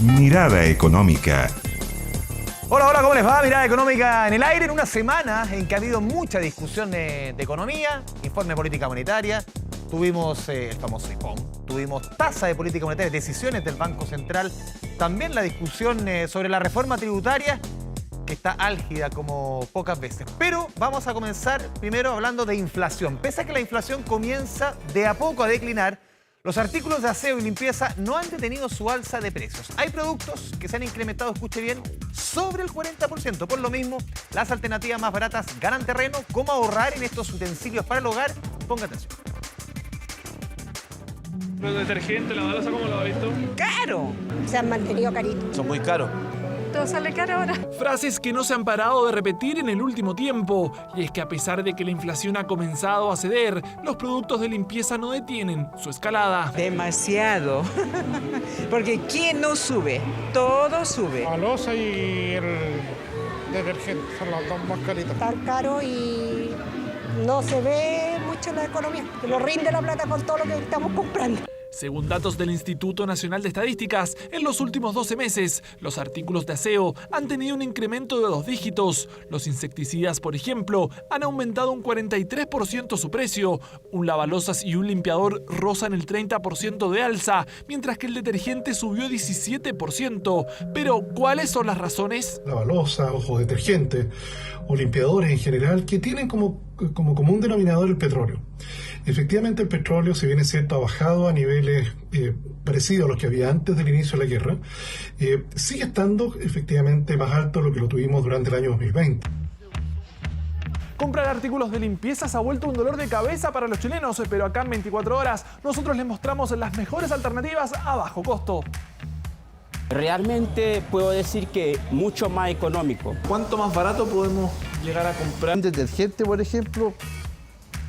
Mirada Económica. Hola, hola, ¿cómo les va? Mirada Económica en el aire, en una semana en que ha habido mucha discusión de economía, informe de política monetaria, tuvimos el famoso IPOM, tuvimos tasa de política monetaria, decisiones del Banco Central, también la discusión sobre la reforma tributaria, que está álgida como pocas veces. Pero vamos a comenzar primero hablando de inflación. Pese a que la inflación comienza de a poco a declinar, los artículos de aseo y limpieza no han detenido su alza de precios. Hay productos que se han incrementado, escuche bien, sobre el 40%. Por lo mismo, las alternativas más baratas ganan terreno. ¿Cómo ahorrar en estos utensilios para el hogar? Ponga atención. Los detergentes, la balosa, ¿cómo lo ha visto? ¡Caro! Se han mantenido caritos. Son muy caros. Todo sale caro ahora. Frases que no se han parado de repetir en el último tiempo. Y es que a pesar de que la inflación ha comenzado a ceder, los productos de limpieza no detienen su escalada. Demasiado. Porque ¿quién no sube? Todo sube. La loza y el detergente son las dos más caritas. Tan caro y no se ve mucho la economía. Que nos rinde la plata con todo lo que estamos comprando. Según datos del Instituto Nacional de Estadísticas, en los últimos 12 meses, los artículos de aseo han tenido un incremento de 2 dígitos. Los insecticidas, por ejemplo, han aumentado un 43% su precio. Un lavalosas y un limpiador rozan el 30% de alza, mientras que el detergente subió 17%. Pero, ¿cuáles son las razones? Lavalosas, o detergentes, o limpiadores en general, que tienen como común denominador el petróleo. Efectivamente, el petróleo, si bien es cierto, ha bajado a niveles parecidos a los que había antes del inicio de la guerra, sigue estando efectivamente más alto de lo que lo tuvimos durante el año 2020. Comprar artículos de limpieza se ha vuelto un dolor de cabeza para los chilenos, pero acá en 24 horas nosotros les mostramos las mejores alternativas a bajo costo. Realmente puedo decir que mucho más económico. ¿Cuánto más barato podemos llegar a comprar? Un detergente, por ejemplo,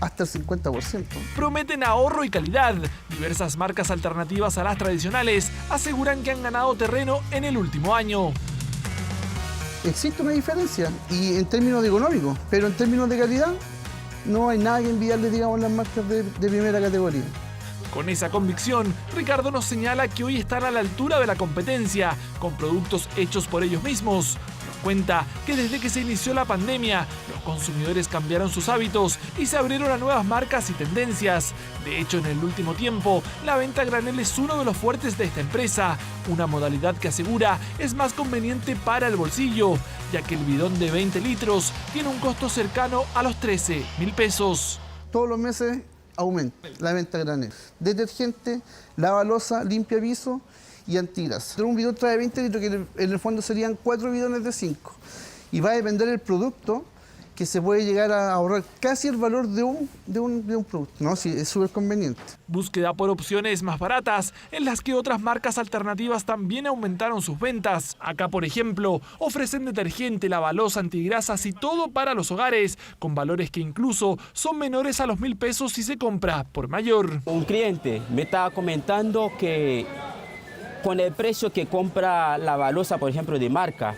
hasta el 50%. Prometen ahorro y calidad. Diversas marcas alternativas a las tradicionales aseguran que han ganado terreno en el último año. Existe una diferencia, y en términos de económicos, pero en términos de calidad, no hay nada que envidiarle, digamos, las marcas de primera categoría. Con esa convicción, Ricardo nos señala que hoy están a la altura de la competencia, con productos hechos por ellos mismos. Nos cuenta que desde que se inició la pandemia, los consumidores cambiaron sus hábitos y se abrieron a nuevas marcas y tendencias. De hecho, en el último tiempo, la venta a granel es uno de los fuertes de esta empresa, una modalidad que asegura es más conveniente para el bolsillo, ya que el bidón de 20 litros tiene un costo cercano a los 13.000 pesos. Todos los meses aumenta la venta a granel. Detergente, lavalosa, limpia piso y antigrasa. Un bidón trae 20 litros, que en el fondo serían 4 bidones de 5. Y va a depender del producto, que se puede llegar a ahorrar casi el valor de un producto. No, sí, es súper conveniente. Búsqueda por opciones más baratas, en las que otras marcas alternativas también aumentaron sus ventas. Acá, por ejemplo, ofrecen detergente, lavalosa, antigrasas y todo para los hogares, con valores que incluso son menores a los 1.000 pesos si se compra por mayor. Un cliente me estaba comentando que con el precio que compra la balosa, por ejemplo, de marca,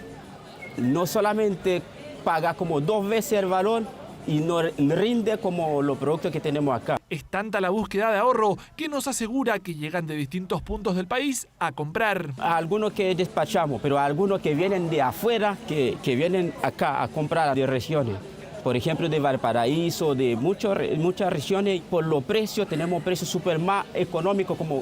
no solamente paga como 2 veces el valor y no rinde como los productos que tenemos acá. Es tanta la búsqueda de ahorro que nos asegura que llegan de distintos puntos del país a comprar. A algunos que despachamos, pero a algunos que vienen de afuera, que vienen acá a comprar de regiones. Por ejemplo, de Valparaíso, de muchas regiones. Por los precios, tenemos precios súper más económicos, como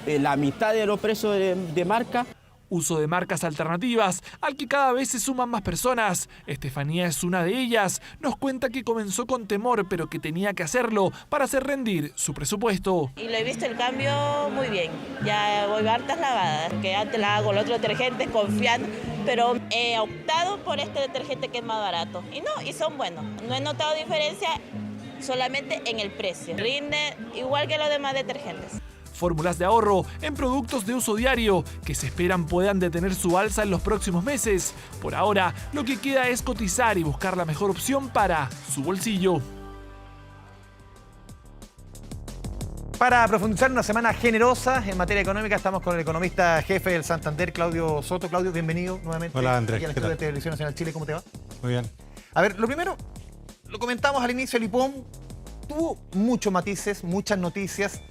la mitad de los precios de marca. Uso de marcas alternativas al que cada vez se suman más personas. Estefanía es una de ellas. Nos cuenta que comenzó con temor, pero que tenía que hacerlo para hacer rendir su presupuesto. Y lo he visto el cambio muy bien. Ya voy hartas lavadas, que antes la hago con el otro detergente confiando, pero he optado por este detergente que es más barato. Y son buenos. No he notado diferencia solamente en el precio. Rinde igual que los demás detergentes. Fórmulas de ahorro en productos de uso diario que se esperan puedan detener su alza en los próximos meses. Por ahora, lo que queda es cotizar y buscar la mejor opción para su bolsillo. Para profundizar en una semana generosa en materia económica, estamos con el economista jefe del Santander, Claudio Soto. Claudio, bienvenido nuevamente. Hola, Andrés. Aquí al estudio de Televisión Nacional Chile. ¿Cómo te va? Muy bien. A ver, lo primero, lo comentamos al inicio, el IPOM tuvo muchos matices, muchas noticias.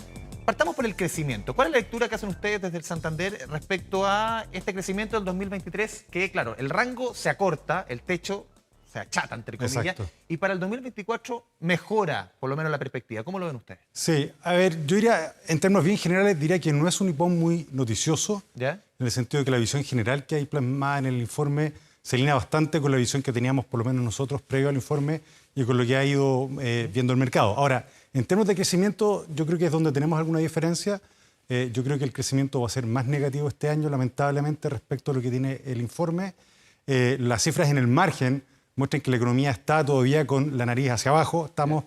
Partamos por el crecimiento. ¿Cuál es la lectura que hacen ustedes desde el Santander respecto a este crecimiento del 2023? Que, claro, el rango se acorta, el techo se achata, entre comillas, Exacto. y para el 2024 mejora, por lo menos, la perspectiva. ¿Cómo lo ven ustedes? Sí, a ver, yo diría, en términos bien generales, diría que no es un IPOM muy noticioso, ¿Ya? en el sentido de que la visión general que hay plasmada en el informe se alinea bastante con la visión que teníamos, por lo menos nosotros, previo al informe y con lo que ha ido viendo el mercado. Ahora, en términos de crecimiento, yo creo que es donde tenemos alguna diferencia. Yo creo que el crecimiento va a ser más negativo este año, lamentablemente, respecto a lo que tiene el informe. Las cifras en el margen muestran que la economía está todavía con la nariz hacia abajo, estamos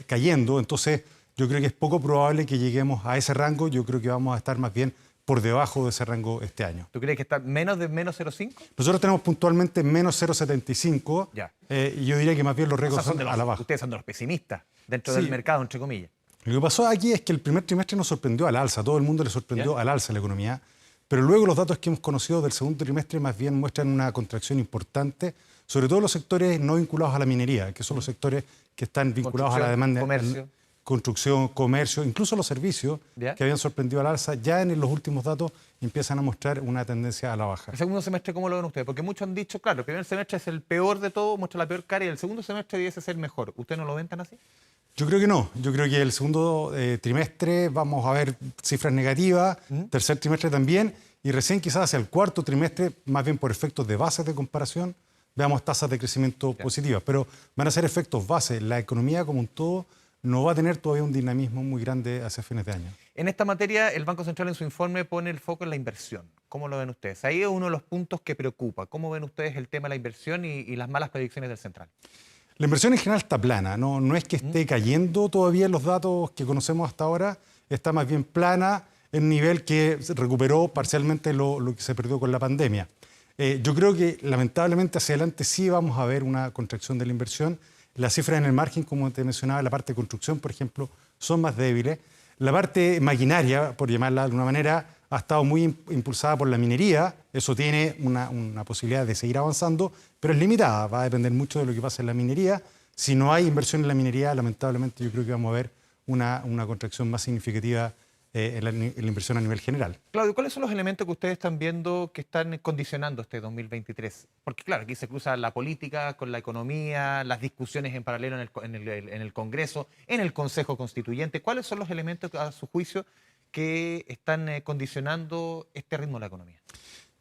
cayendo, entonces yo creo que es poco probable que lleguemos a ese rango, yo creo que vamos a estar más bien por debajo de ese rango este año. ¿Tú crees que está menos de menos 0,5? Nosotros tenemos puntualmente menos 0,75 Ya. y yo diría que más bien los récords O sea, son a la baja. ustedes son de los pesimistas dentro Sí. del mercado, entre comillas. Lo que pasó aquí es que el primer trimestre nos sorprendió al alza, a todo el mundo le sorprendió al alza la economía, pero luego los datos que hemos conocido del segundo trimestre más bien muestran una contracción importante, sobre todo los sectores no vinculados a la minería, que son los sectores que están vinculados a la demanda. Comercio. Construcción, comercio, incluso los servicios ¿Ya? que habían sorprendido al alza, ya en los últimos datos empiezan a mostrar una tendencia a la baja. ¿El segundo semestre cómo lo ven ustedes? Porque muchos han dicho, claro, el primer semestre es el peor de todo, muestra la peor cara, y el segundo semestre debiese ser mejor. ¿Ustedes no lo ven tan así? Yo creo que no. Yo creo que el segundo trimestre vamos a ver cifras negativas, tercer trimestre también, y recién quizás hacia el cuarto trimestre, más bien por efectos de bases de comparación, veamos tasas de crecimiento positivas. Pero van a ser efectos base. La economía como un todo no va a tener todavía un dinamismo muy grande hacia fines de año. En esta materia, el Banco Central en su informe pone el foco en la inversión. ¿Cómo lo ven ustedes? Ahí es uno de los puntos que preocupa. ¿Cómo ven ustedes el tema de la inversión y las malas predicciones del Central? La inversión en general está plana, no es que esté cayendo todavía en los datos que conocemos hasta ahora, está más bien plana en nivel que recuperó parcialmente lo que se perdió con la pandemia. Yo creo que lamentablemente hacia adelante sí vamos a ver una contracción de la inversión. Las cifras en el margen, como te mencionaba, la parte de construcción, por ejemplo, son más débiles. La parte maquinaria, por llamarla de alguna manera, ha estado muy impulsada por la minería. Eso tiene una posibilidad de seguir avanzando, pero es limitada. Va a depender mucho de lo que pase en la minería. Si no hay inversión en la minería, lamentablemente yo creo que vamos a ver una contracción más significativa en la inversión a nivel general. Claudio, ¿cuáles son los elementos que ustedes están viendo que están condicionando este 2023? Porque claro, aquí se cruza la política con la economía, las discusiones en paralelo en el Congreso, en el Consejo Constituyente. ¿Cuáles son los elementos, a su juicio, que están condicionando este ritmo de la economía?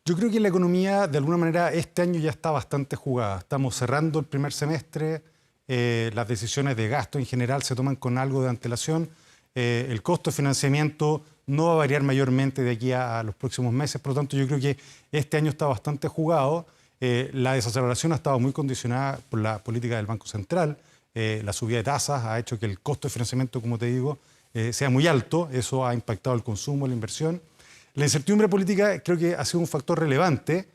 Yo creo que la economía, de alguna manera, este año ya está bastante jugada. Estamos cerrando el primer semestre, las decisiones de gasto en general se toman con algo de antelación. El costo de financiamiento no va a variar mayormente de aquí a los próximos meses, por lo tanto yo creo que este año está bastante jugado. La desaceleración ha estado muy condicionada por la política del Banco Central. La subida de tasas ha hecho que el costo de financiamiento, como te digo, sea muy alto. Eso ha impactado el consumo, la inversión. La incertidumbre política creo que ha sido un factor relevante.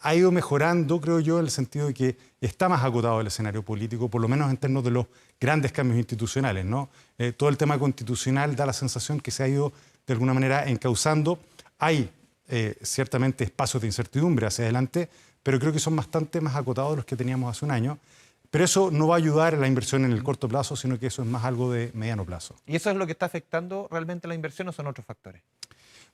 Ha ido mejorando, creo yo, en el sentido de que está más acotado el escenario político, por lo menos en términos de los grandes cambios institucionales, ¿no? Todo el tema constitucional da la sensación que se ha ido de alguna manera encauzando. Hay ciertamente espacios de incertidumbre hacia adelante, pero creo que son bastante más acotados de los que teníamos hace un año. Pero eso no va a ayudar a la inversión en el corto plazo, sino que eso es más algo de mediano plazo. ¿Y eso es lo que está afectando realmente la inversión o son otros factores?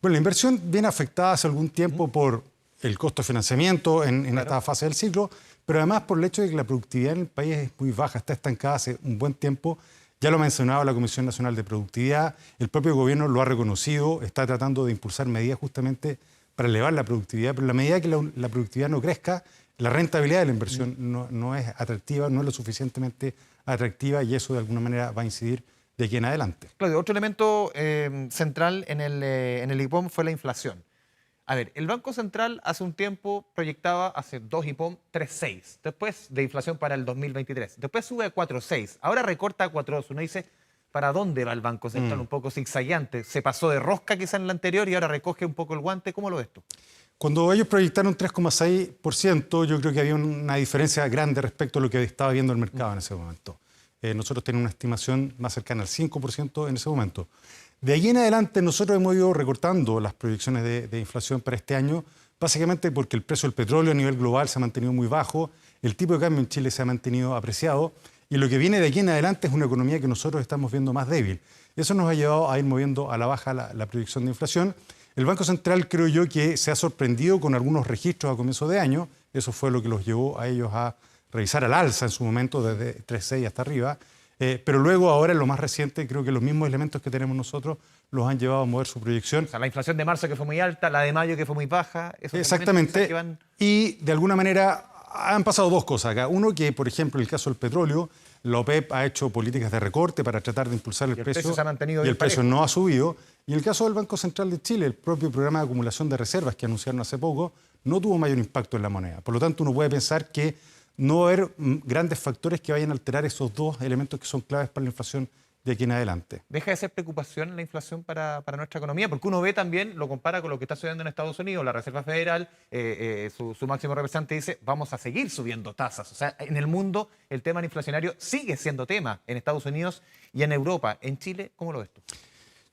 Bueno, la inversión viene afectada hace algún tiempo por el costo de financiamiento en esta fase del ciclo, pero además por el hecho de que la productividad en el país es muy baja, está estancada hace un buen tiempo. Ya lo mencionaba la Comisión Nacional de Productividad, el propio gobierno lo ha reconocido, está tratando de impulsar medidas justamente para elevar la productividad, pero en la medida que la productividad no crezca, la rentabilidad de la inversión no es atractiva, no es lo suficientemente atractiva y eso de alguna manera va a incidir de aquí en adelante. Claudio, otro elemento central en el IPOM fue la inflación. A ver, el Banco Central hace un tiempo proyectaba, hace 2 IPOM, 3,6. Después de inflación para el 2023. Después sube a 4,6. Ahora recorta a 4,2. Uno dice, ¿para dónde va el Banco Central? Un poco zigzagueante. Se pasó de rosca quizá en la anterior y ahora recoge un poco el guante. ¿Cómo lo ves tú? Cuando ellos proyectaron 3,6%, yo creo que había una diferencia grande respecto a lo que estaba viendo el mercado en ese momento. Nosotros tenemos una estimación más cercana al 5% en ese momento. De ahí en adelante nosotros hemos ido recortando las proyecciones de inflación para este año, básicamente porque el precio del petróleo a nivel global se ha mantenido muy bajo, el tipo de cambio en Chile se ha mantenido apreciado y lo que viene de aquí en adelante es una economía que nosotros estamos viendo más débil. Eso nos ha llevado a ir moviendo a la baja la proyección de inflación. El Banco Central creo yo que se ha sorprendido con algunos registros a comienzo de año. Eso fue lo que los llevó a ellos a revisar al alza en su momento desde 3,6 hasta arriba. Pero luego, ahora en lo más reciente, creo que los mismos elementos que tenemos nosotros los han llevado a mover su proyección. O sea, la inflación de marzo que fue muy alta, la de mayo que fue muy baja. Exactamente. Y de alguna manera han pasado dos cosas acá. Uno, que por ejemplo en el caso del petróleo, la OPEP ha hecho políticas de recorte para tratar de impulsar el precio se ha mantenido y el bien precio parejo. no ha subido. Y en el caso del Banco Central de Chile, el propio programa de acumulación de reservas que anunciaron hace poco no tuvo mayor impacto en la moneda. Por lo tanto, uno puede pensar que no va a haber grandes factores que vayan a alterar esos dos elementos que son claves para la inflación de aquí en adelante. ¿Deja de ser preocupación la inflación para nuestra economía? Porque uno ve también, lo compara con lo que está sucediendo en Estados Unidos, la Reserva Federal, su máximo representante dice, vamos a seguir subiendo tasas. O sea, en el mundo el tema inflacionario sigue siendo tema en Estados Unidos y en Europa. En Chile, ¿cómo lo ves tú?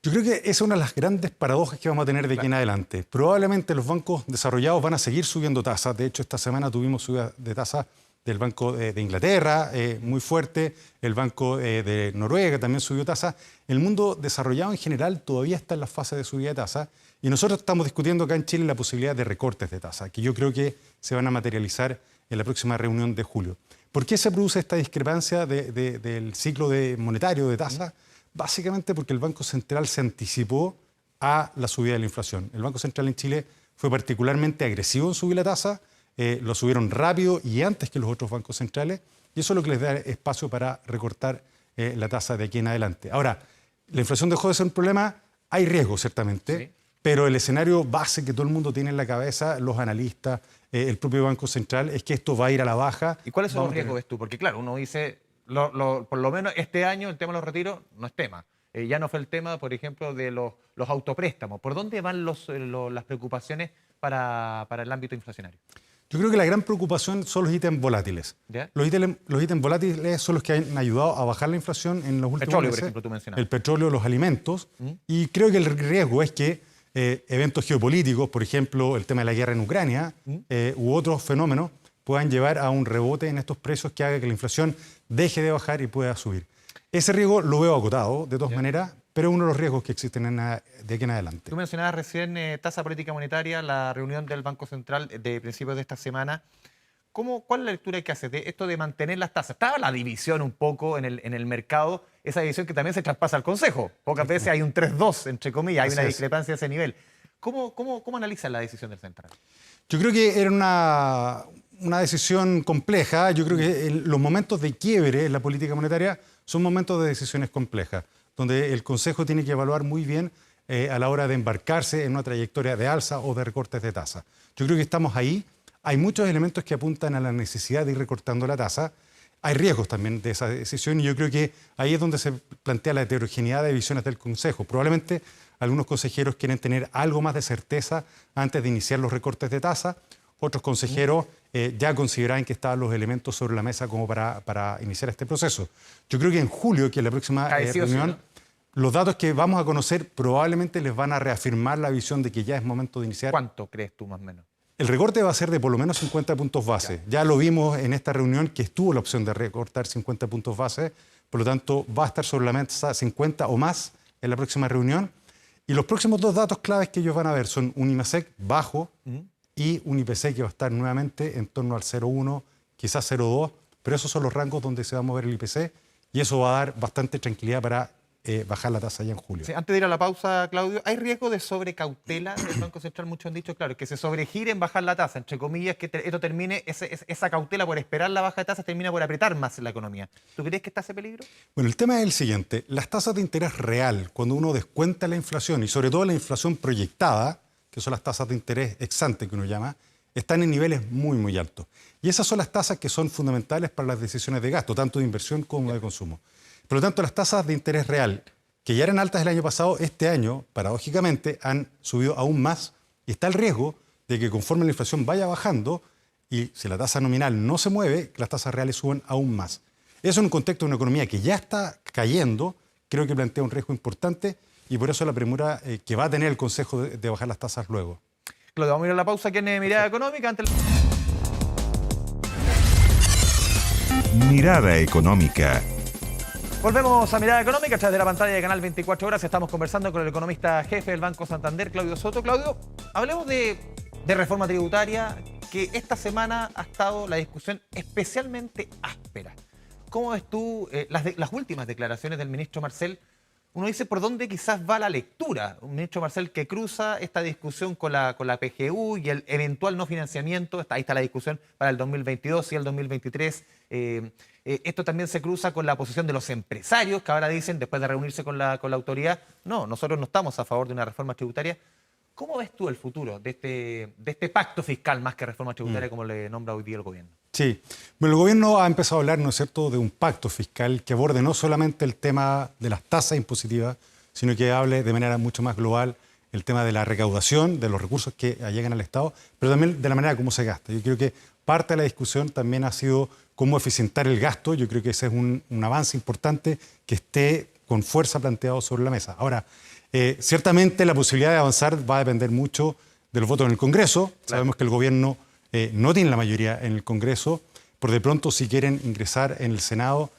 Yo creo que esa es una de las grandes paradojas que vamos a tener de aquí en adelante. Probablemente los bancos desarrollados van a seguir subiendo tasas. De hecho, esta semana tuvimos subida de tasas del Banco de Inglaterra, muy fuerte. El Banco de Noruega también subió tasas. El mundo desarrollado en general todavía está en la fase de subida de tasas. Y nosotros estamos discutiendo acá en Chile la posibilidad de recortes de tasas, que yo creo que se van a materializar en la próxima reunión de julio. ¿Por qué se produce esta discrepancia del ciclo monetario de tasas? Básicamente porque el Banco Central se anticipó a la subida de la inflación. El Banco Central en Chile fue particularmente agresivo en subir la tasa, lo subieron rápido y antes que los otros bancos centrales, y eso es lo que les da espacio para recortar la tasa de aquí en adelante. Ahora, la inflación dejó de ser un problema, hay riesgos ciertamente, sí, pero el escenario base que todo el mundo tiene en la cabeza, los analistas, el propio Banco Central, es que esto va a ir a la baja. ¿Y cuáles son los riesgos, ves tú? Porque claro, uno dice, por lo menos este año el tema de los retiros no es tema. Ya no fue el tema, por ejemplo, de los autopréstamos. ¿Por dónde van las preocupaciones para el ámbito inflacionario? Yo creo que la gran preocupación son los ítems volátiles. ¿Ya? Los ítems volátiles son los que han ayudado a bajar la inflación en los últimos petróleo, meses. por ejemplo, tú mencionabas. El petróleo, los alimentos. Y creo que el riesgo es que eventos geopolíticos, por ejemplo, el tema de la guerra en Ucrania u otros fenómenos, puedan llevar a un rebote en estos precios que haga que la inflación deje de bajar y pueda subir. Ese riesgo lo veo acotado, de todas maneras, pero es uno de los riesgos que existen de aquí en adelante. Tú mencionabas recién tasa política monetaria, la reunión del Banco Central de principios de esta semana. ¿Cuál es la lectura que haces de esto de mantener las tasas? Estaba la división un poco en el mercado, esa división que también se traspasa al Consejo. Pocas veces hay un 3-2, entre comillas, hay una discrepancia a ese nivel. ¿Cómo analizas la decisión del Central? Yo creo que era una decisión compleja. Yo creo que los momentos de quiebre en la política monetaria son momentos de decisiones complejas, donde el Consejo tiene que evaluar muy bien a la hora de embarcarse en una trayectoria de alza o de recortes de tasa. Yo creo que estamos ahí. Hay muchos elementos que apuntan a la necesidad de ir recortando la tasa. Hay riesgos también de esa decisión y yo creo que ahí es donde se plantea la heterogeneidad de visiones del Consejo. Probablemente algunos consejeros quieren tener algo más de certeza antes de iniciar los recortes de tasa. Otros consejeros ya consideraban que estaban los elementos sobre la mesa como para iniciar este proceso. Yo creo que en julio, que es la próxima reunión, los datos que vamos a conocer probablemente les van a reafirmar la visión de que ya es momento de iniciar. ¿Cuánto crees tú más o menos? El recorte va a ser de por lo menos 50 puntos base. Ya lo vimos en esta reunión que estuvo la opción de recortar 50 puntos base. Por lo tanto, va a estar sobre la mesa 50 o más en la próxima reunión. Y los próximos dos datos claves que ellos van a ver son un IMASEC bajo y un IPC que va a estar nuevamente en torno al 0,1, quizás 0,2. Pero esos son los rangos donde se va a mover el IPC y eso va a dar bastante tranquilidad para bajar la tasa ya en julio. Sí, antes de ir a la pausa, Claudio, ¿hay riesgo de sobrecautela del Banco Central? Muchos han dicho, claro, que se sobregire en bajar la tasa, entre comillas, que esto termine, esa cautela por esperar la baja de tasas termina por apretar más la economía. ¿Tú crees que está ese peligro? Bueno, el tema es el siguiente. Las tasas de interés real, cuando uno descuenta la inflación y sobre todo la inflación proyectada, que son las tasas de interés ex ante que uno llama, están en niveles muy, muy altos. Y esas son las tasas que son fundamentales para las decisiones de gasto, tanto de inversión como de consumo. Por lo tanto, las tasas de interés real, que ya eran altas el año pasado, este año, paradójicamente, han subido aún más y está el riesgo de que conforme la inflación vaya bajando y si la tasa nominal no se mueve, las tasas reales suben aún más. Eso en un contexto de una economía que ya está cayendo, creo que plantea un riesgo importante y por eso la premura que va a tener el Consejo de bajar las tasas luego. Claudio, vamos a ir a la pausa aquí en Mirada Económica. Mirada Económica. Volvemos a Mirada Económica a través de la pantalla de Canal 24 Horas. Estamos conversando con el economista jefe del Banco Santander, Claudio Soto. Claudio, hablemos de reforma tributaria, que esta semana ha estado la discusión especialmente áspera. ¿Cómo ves tú las últimas declaraciones del ministro Marcel? Uno dice por dónde quizás va la lectura. Un ministro Marcel que cruza esta discusión con la PGU y el eventual no financiamiento. Ahí está la discusión para el 2022 y el 2023. Esto también se cruza con la posición de los empresarios que ahora dicen, después de reunirse con la autoridad, no, nosotros no estamos a favor de una reforma tributaria. ¿Cómo ves tú el futuro de este pacto fiscal más que reforma tributaria como le nombra hoy día el gobierno? Sí, bueno, el gobierno ha empezado a hablar, ¿no es cierto?, de un pacto fiscal que aborde no solamente el tema de las tasas impositivas, sino que hable de manera mucho más global el tema de la recaudación, de los recursos que llegan al Estado, pero también de la manera como se gasta. Yo creo que parte de la discusión también ha sido cómo eficientar el gasto. Yo creo que ese es un avance importante que esté con fuerza planteado sobre la mesa. Ahora, ciertamente la posibilidad de avanzar va a depender mucho de los votos en el Congreso. Claro. Sabemos que el gobierno no tiene la mayoría en el Congreso. Por de pronto, si quieren ingresar en el Senado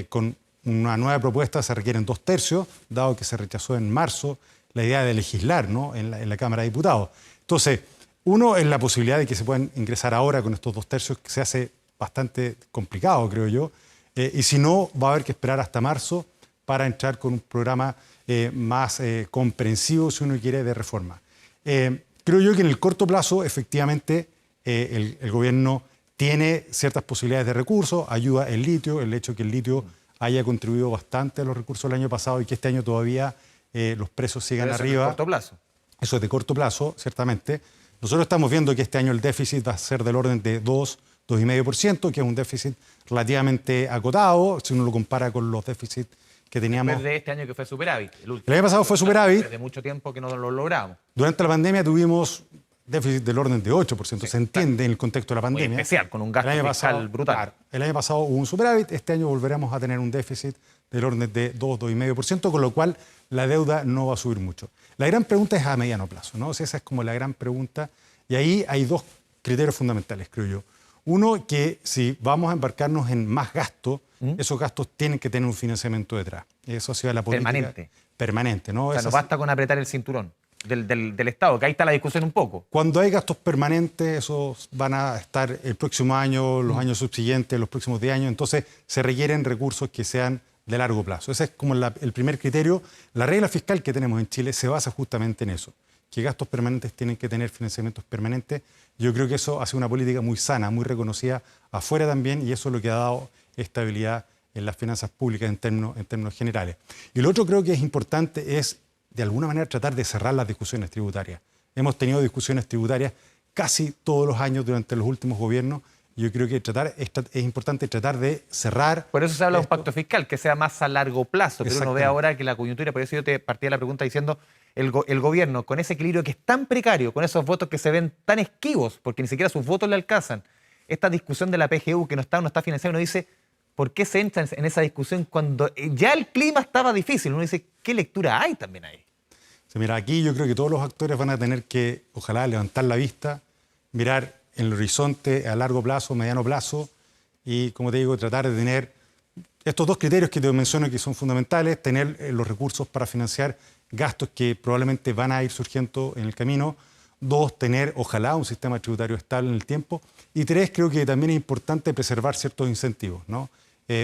con una nueva propuesta, se requieren 2/3, dado que se rechazó en marzo la idea de legislar, ¿no?, en la Cámara de Diputados. Entonces, uno es la posibilidad de que se puedan ingresar ahora con estos 2/3, que se hace bastante complicado, creo yo. Y si no, va a haber que esperar hasta marzo para entrar con un programa más comprensivo, si uno quiere, de reforma. Creo yo que en el corto plazo, efectivamente, el gobierno tiene ciertas posibilidades de recursos, ayuda el litio, el hecho de que el litio haya contribuido bastante a los recursos del año pasado y que este año todavía los precios sigan arriba. ¿De corto plazo? Eso es de corto plazo, ciertamente. Nosotros estamos viendo que este año el déficit va a ser del orden de 2,5%, que es un déficit relativamente acotado, si uno lo compara con los déficits que teníamos. Después de este año que fue superávit. El año pasado fue superávit. Desde mucho tiempo que no lo logramos. Durante la pandemia tuvimos déficit del orden de 8%, sí, se entiende en el contexto de la pandemia. Muy especial, con un gasto fiscal brutal. Claro, el año pasado hubo un superávit, este año volveremos a tener un déficit del orden de 2,5%, con lo cual la deuda no va a subir mucho. La gran pregunta es a mediano plazo, ¿no? O sea, esa es como la gran pregunta, y ahí hay dos criterios fundamentales, creo yo. Uno, que si vamos a embarcarnos en más gasto, esos gastos tienen que tener un financiamiento detrás. Eso ha sido la política permanente, ¿no? O sea, no basta con apretar el cinturón del Estado, que ahí está la discusión un poco. Cuando hay gastos permanentes, esos van a estar el próximo año, los años subsiguientes, los próximos 10 años, entonces se requieren recursos que sean de largo plazo. Ese es como el primer criterio. La regla fiscal que tenemos en Chile se basa justamente en eso, que gastos permanentes tienen que tener financiamientos permanentes. Yo creo que eso hace una política muy sana, muy reconocida afuera también, y eso es lo que ha dado estabilidad en las finanzas públicas en términos generales. Y lo otro creo que es importante es, de alguna manera, tratar de cerrar las discusiones tributarias. Hemos tenido discusiones tributarias casi todos los años durante los últimos gobiernos. Yo creo que es importante tratar de cerrar. Por eso se habla de un pacto fiscal, que sea más a largo plazo. Pero uno ve ahora que la coyuntura, por eso yo te partía la pregunta diciendo, el gobierno, con ese equilibrio que es tan precario, con esos votos que se ven tan esquivos, porque ni siquiera sus votos le alcanzan, esta discusión de la PGU que no está financiada, uno dice, ¿por qué se entra en esa discusión cuando ya el clima estaba difícil? Uno dice, ¿qué lectura hay también ahí? Sí, mira, aquí yo creo que todos los actores van a tener que, ojalá, levantar la vista, mirar en el horizonte a largo plazo, mediano plazo, y, como te digo, tratar de tener estos dos criterios que te menciono que son fundamentales: tener los recursos para financiar gastos que probablemente van a ir surgiendo en el camino; dos, tener, ojalá, un sistema tributario estable en el tiempo; y tres, creo que también es importante preservar ciertos incentivos, ¿no?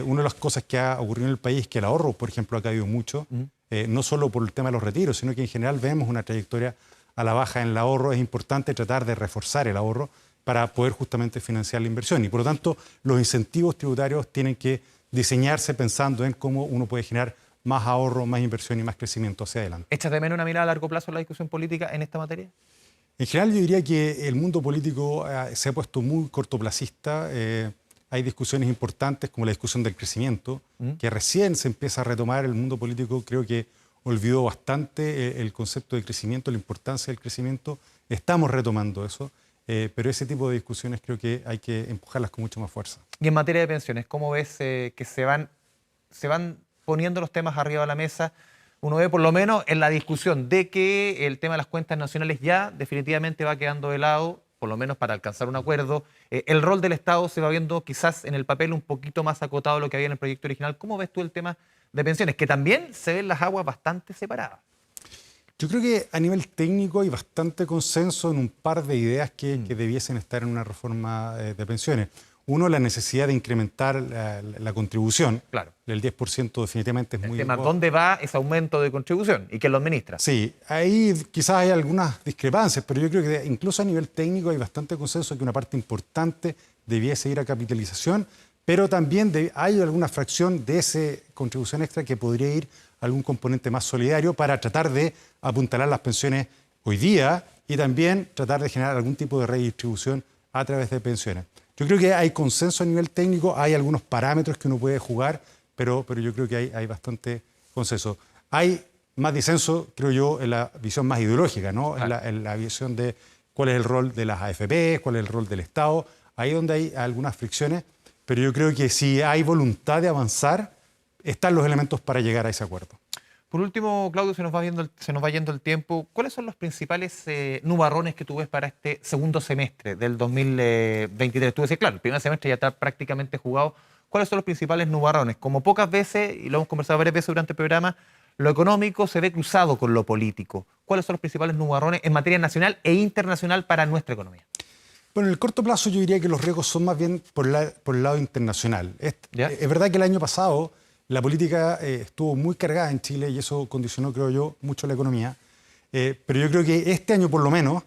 Una de las cosas que ha ocurrido en el país es que el ahorro, por ejemplo, ha caído mucho, no solo por el tema de los retiros, sino que en general vemos una trayectoria a la baja en el ahorro. Es importante tratar de reforzar el ahorro para poder justamente financiar la inversión. Y por lo tanto, los incentivos tributarios tienen que diseñarse pensando en cómo uno puede generar más ahorro, más inversión y más crecimiento hacia adelante. ¿Echas de menos una mirada a largo plazo en la discusión política en esta materia? En general, yo diría que el mundo político se ha puesto muy cortoplacista. Hay discusiones importantes como la discusión del crecimiento, que recién se empieza a retomar. El mundo político creo que olvidó bastante el concepto de crecimiento, la importancia del crecimiento. Estamos retomando eso. Pero ese tipo de discusiones creo que hay que empujarlas con mucha más fuerza. Y en materia de pensiones, ¿cómo ves que se van poniendo los temas arriba de la mesa? Uno ve por lo menos en la discusión de que el tema de las cuentas nacionales ya definitivamente va quedando de lado por lo menos para alcanzar un acuerdo. El rol del Estado se va viendo quizás en el papel un poquito más acotado de lo que había en el proyecto original. ¿Cómo ves tú el tema de pensiones? Que también se ven las aguas bastante separadas. Yo creo que a nivel técnico hay bastante consenso en un par de ideas que debiesen estar en una reforma de pensiones. Uno, la necesidad de incrementar la contribución. Claro. El 10% definitivamente es muy... El tema, ¿dónde va ese aumento de contribución y quién lo administra? Sí, ahí quizás hay algunas discrepancias, pero yo creo que incluso a nivel técnico hay bastante consenso que una parte importante debiese ir a capitalización, pero también hay alguna fracción de esa contribución extra que podría ir a algún componente más solidario para tratar de apuntalar las pensiones hoy día y también tratar de generar algún tipo de redistribución a través de pensiones. Yo creo que hay consenso a nivel técnico, hay algunos parámetros que uno puede jugar, pero yo creo que hay bastante consenso. Hay más disenso, creo yo, en la visión más ideológica, ¿no? Claro. En la visión de cuál es el rol de las AFP, cuál es el rol del Estado. Ahí es donde hay algunas fricciones, pero yo creo que si hay voluntad de avanzar, están los elementos para llegar a ese acuerdo. Por último, Claudio, se nos va yendo el tiempo. ¿Cuáles son los principales nubarrones que tú ves para este segundo semestre del 2023? Tú decías, claro, el primer semestre ya está prácticamente jugado. ¿Cuáles son los principales nubarrones? Como pocas veces, y lo hemos conversado varias veces durante el programa, lo económico se ve cruzado con lo político. ¿Cuáles son los principales nubarrones en materia nacional e internacional para nuestra economía? Bueno, en el corto plazo yo diría que los riesgos son más bien por el lado internacional. Es verdad que el año pasado la política estuvo muy cargada en Chile y eso condicionó, creo yo, mucho la economía. Pero yo creo que este año, por lo menos,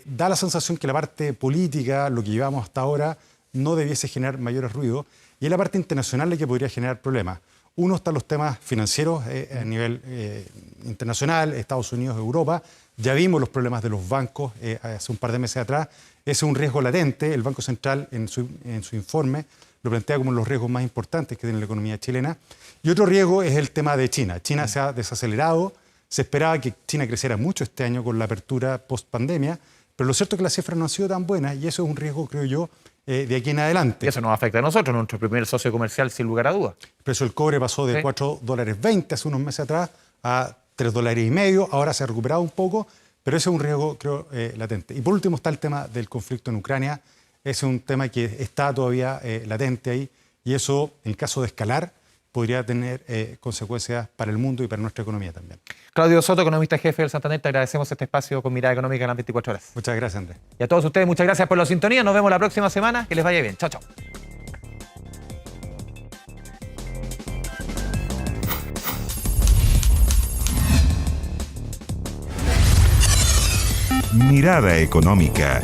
da la sensación que la parte política, lo que llevamos hasta ahora, no debiese generar mayores ruidos. Y es la parte internacional la que podría generar problemas. Uno están los temas financieros a nivel internacional, Estados Unidos, Europa. Ya vimos los problemas de los bancos hace un par de meses atrás. Ese es un riesgo latente. El Banco Central, en su informe, lo plantea como los riesgos más importantes que tiene la economía chilena. Y otro riesgo es el tema de China. China se ha desacelerado. Se esperaba que China creciera mucho este año con la apertura post-pandemia, pero lo cierto es que las cifras no han sido tan buenas y eso es un riesgo, creo yo, de aquí en adelante. Y eso nos afecta a nosotros, nuestro primer socio comercial, sin lugar a dudas. El precio del cobre pasó de $4.20 hace unos meses atrás a $3.50, ahora se ha recuperado un poco, pero ese es un riesgo, creo, latente. Y por último está el tema del conflicto en Ucrania. Es un tema que está todavía latente ahí y eso, en caso de escalar, podría tener consecuencias para el mundo y para nuestra economía también. Claudio Soto, economista jefe del Santander, te agradecemos este espacio con Mirada Económica en las 24 horas. Muchas gracias, Andrés. Y a todos ustedes, muchas gracias por la sintonía. Nos vemos la próxima semana. Que les vaya bien. Chao, chao. Mirada Económica.